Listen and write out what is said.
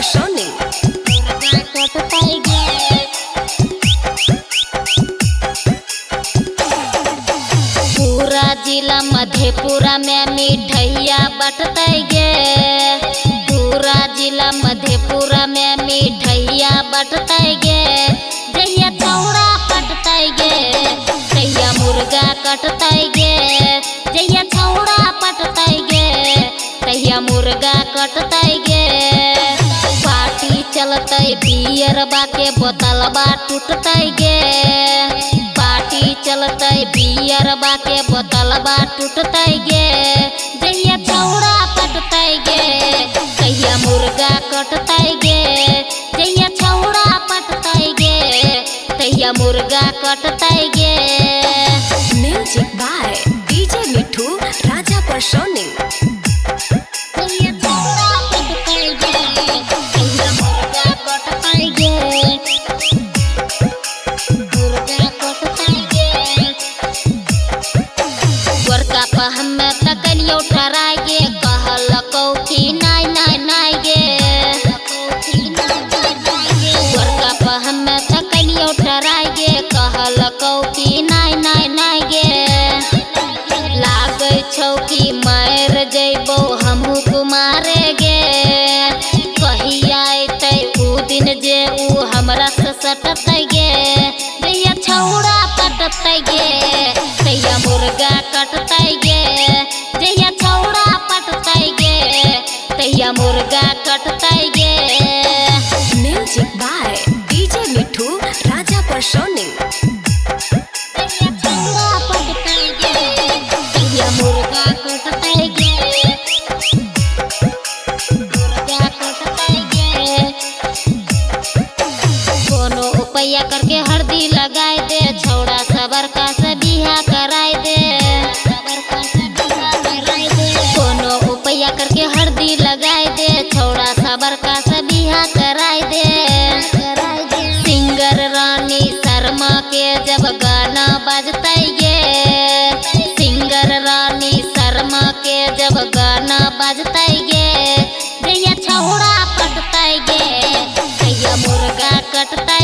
परसोनी पूरा जिला मधेपुरा में मिठैया बटते गे। पूरा जिला मधेपुरा में मिठैया बटते गे। जहिया चौड़ा पटते गे तहिया मुर्गा कटते गे। जहिया चौड़ा पटते गे तहिया मुर्गा कटते गे। पार्टी चलते बियर बाके बोतलबा टूटते गे। पार्टी चलते बियर बाके बोतलबा टूटते गे। जहिया चौड़ा पटते गे तहिया मुर्गा कटते गे। जहिया चौड़ा पटते गे तहिया मुर्गा कटते गे। म्यूजिक बाय डीजे मिठू राजा परसोनी। तहिया चौड़ा पटते गे तहिया मुर्गा कटते गे। मुर्गा कटते गे। गोरका पहम तकलियो ठराय गे कहल कौखी नाय नाय नाय गे। गोरका पहम तकलियो ठराय गे कहल कौखी नाय नाय नाय गे। लागै छौ कि मर जइबौ हमहू कुमारे गे। कहिया अइतै उ दिन जे उ हमरा से सटतै गे। जहिया छौड़ा पटतै गे तहिया मुर्गा कटतै गे। जहिया छौड़ा पटतै गे तहिया मुर्गा कटतै गे। म्यूजिक बाय डीजे मिठू राजा परसोनी। तहिया छौड़ा पटतै गे तहिया मुर्गा कटतै गे। मुर्गा कटतै गे। कोनो उपाय करके हल्दी लगाए दे छौड़ा सबर का से बिहा कराए दे। कोनो उपाय करके हल्दी लगाए दे छौड़ा सबर का से बिहा कराए दे। सिंगर रानी शर्मा के जब गाना बजते गे। सिंगर रानी शर्मा के जब गाना बजते गे। जहिया छौड़ा पटते गे तहिया मुर्गा कटते